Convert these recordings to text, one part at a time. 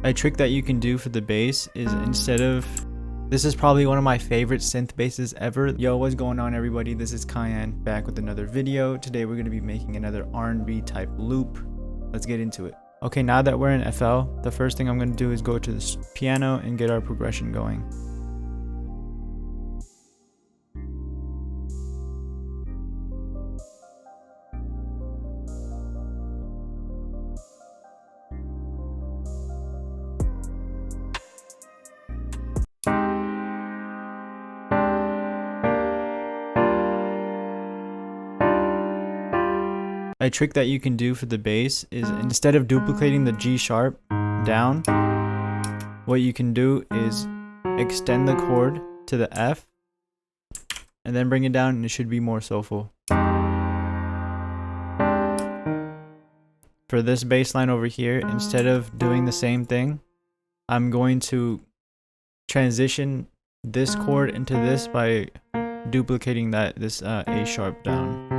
A trick that you can do for the bass is instead of... This is probably one of my favorite synth basses ever. Yo, what's going on everybody? This is Kayanne back with another video. Today we're going to be making another R&B type loop. Let's get into it. Okay, now that we're in FL, the first thing I'm going to do is go to the piano and get our progression going. A trick that you can do for the bass is instead of duplicating the G sharp down, what you can do is extend the chord to the F and then bring it down, and it should be more soulful. For this bass line over here, instead of doing the same thing, I'm going to transition this chord into this by duplicating this A sharp down.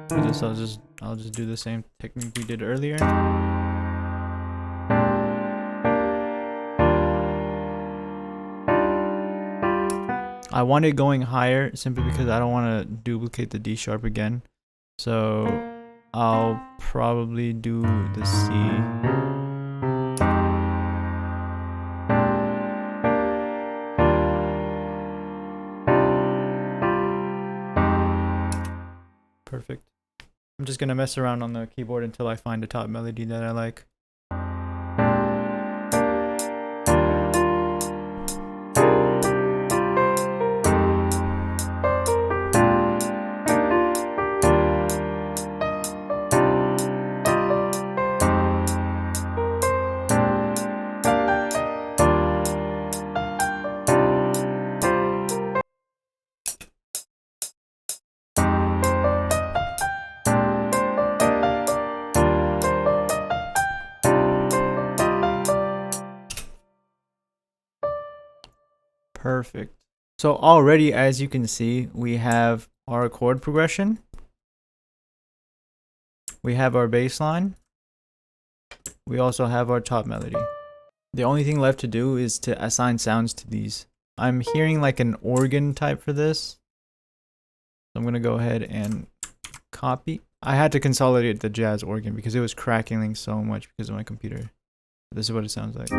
For this, I'll just do the same technique we did earlier. I want it going higher simply because I don't want to duplicate the D sharp again. So I'll probably do the C. Perfect. I'm just gonna mess around on the keyboard until I find a top melody that I like. Perfect. So already, as you can see, we have our chord progression. We have our bass line. We also have our top melody. The only thing left to do is to assign sounds to these. I'm hearing like an organ type for this. So I'm going to go ahead and copy. I had to consolidate the jazz organ because it was crackling so much because of my computer. This is what it sounds like.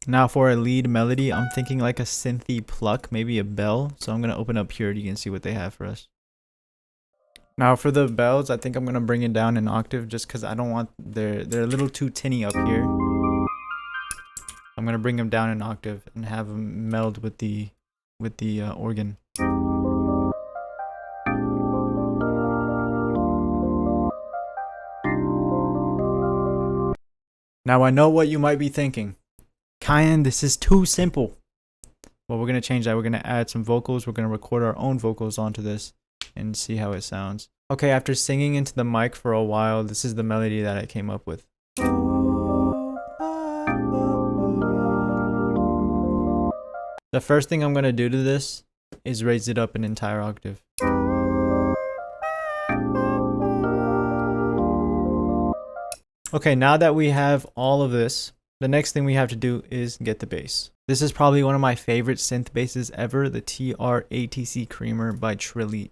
Now for a lead melody, I'm thinking like a synthy pluck, maybe a bell. So I'm going to open up Purity and see what they have for us. Now for the bells, I think I'm going to bring it down an octave just because I don't want, they're a little too tinny up here. I'm going to bring them down an octave and have them meld with the organ. Now I know what you might be thinking. Kayanne, this is too simple. Well, we're going to change that. We're going to add some vocals. We're going to record our own vocals onto this and see how it sounds. Okay, after singing into the mic for a while, this is the melody that I came up with. The first thing I'm going to do to this is raise it up an entire octave. Okay, now that we have all of this, the next thing we have to do is get the bass. This is probably one of my favorite synth basses ever, the TR-ATC Creamer by Trillion.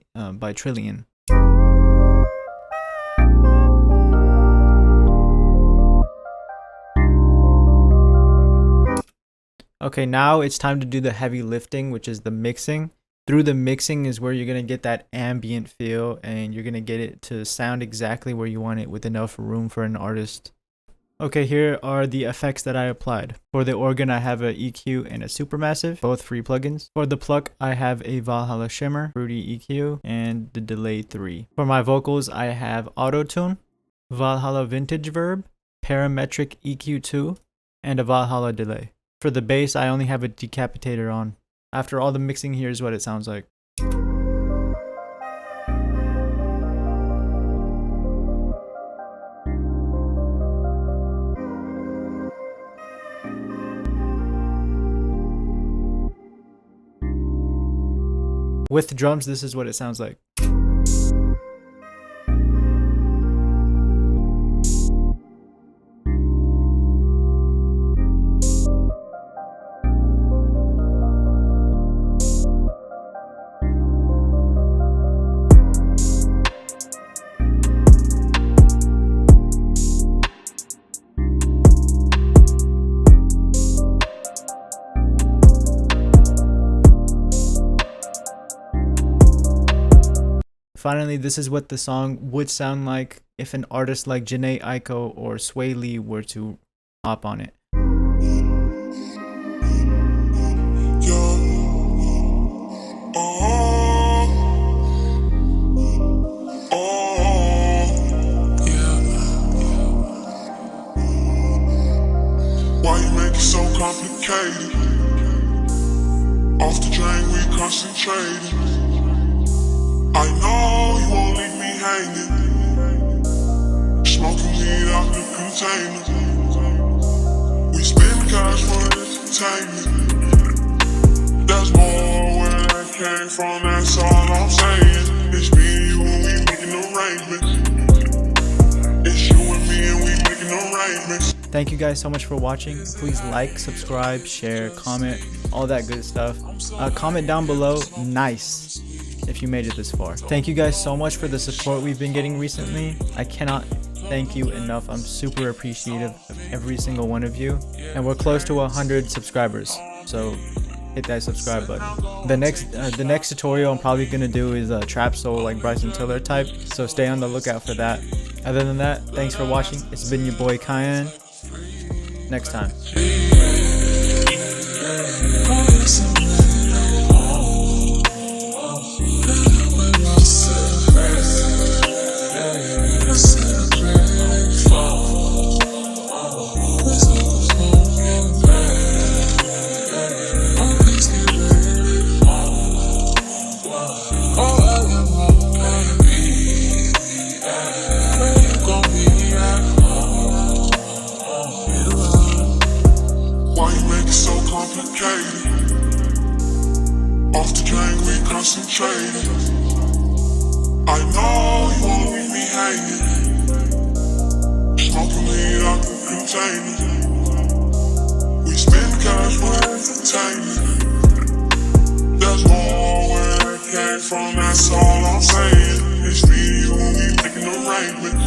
Okay, now it's time to do the heavy lifting, which is the mixing. Through the mixing is where you're going to get that ambient feel, and you're going to get it to sound exactly where you want it with enough room for an artist. Okay, here are the effects that I applied. For the organ, I have a EQ and a Supermassive, both free plugins. For the Pluck, I have a Valhalla Shimmer, Fruity EQ, and the Delay 3. For my vocals, I have Auto-Tune, Valhalla Vintage Verb, Parametric EQ2, and a Valhalla Delay. For the bass, I only have a Decapitator on. After all the mixing, here's what it sounds like. With drums, this is what it sounds like. Finally, this is what the song would sound like if an artist like Jhené Aiko or Sway Lee were to hop on it. Why you make it so complicated? Off the drain, we concentrating. I know you won't leave me hanging. Smoking weed out the container. We spend cash for entertainment. There's more where that came from, that's all I'm saying. It's me and you and we making arrangements. It's you and me and we making arrangements. Thank you guys so much for watching. Please like, subscribe, share, comment, all that good stuff. Comment down below, nice, if you made it this far. Thank you guys so much for the support we've been getting recently. I cannot thank you enough. I'm super appreciative of every single one of you. And we're close to 100 subscribers, so hit that subscribe button. The next tutorial I'm probably gonna do is a trap soul like Bryson Tiller type, so stay on the lookout for that. Other than that, thanks for watching. It's been your boy Kayanne. Next time. Off the drain, we concentrating. I know you won't leave me hanging. Smoking weed out the container. We spend cash for entertainment. There's more where that came from, that's all I'm saying. It's me and you and we making arrangements.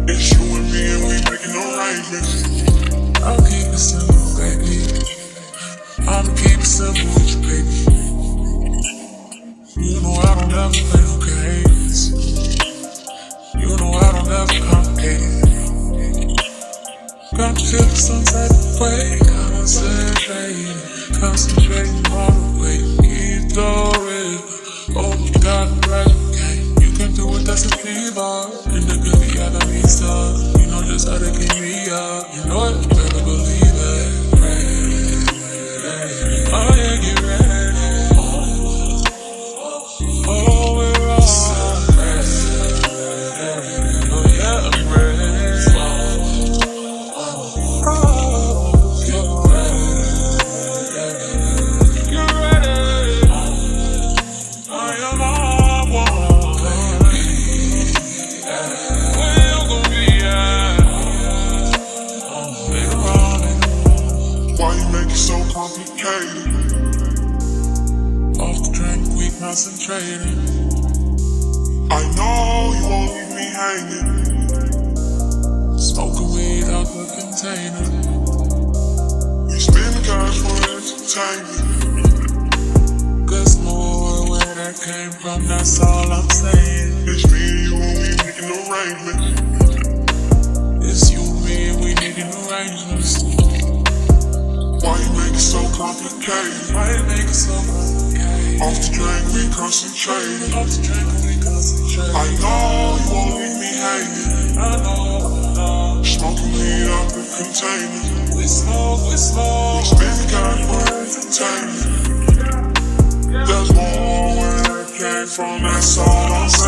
It's you and me and we making arrangements. I'll keep it simple, baby. I'ma keep it simple with you, baby. You know I don't ever play no games. You know I don't ever complicate it. Got to feel some type of way. Concentrating all the way. Keep going. Oh, you got the right game. You can do it, that's a fever. In the good, you gotta be stuck. You know just how to keep me up. You know it, you better believe it. Oh yeah, get ready. Oh, we're all ready. Oh yeah, I'm ready. Oh, get ready. Get ready. I am all one. Where you gonna be at? Later on. Why you make it so complicated? Off the drink, we concentrating. I know you won't leave me hanging. Smoking weed out the container. We spend cash for entertainment. There's more where that came from, that's all I'm saying. It's me and you and we making arrangements. It's you and me and we making arrangements. Why you make it so complicated? Why you make it so complicated? Off the drain, we concentrating. Off the drink, we concentrating. I know you won't leave me hanging. I know. Smoking weed out the container. We smoke. We spend cash for entertainment. There's more where that came from, that's all I'm saying.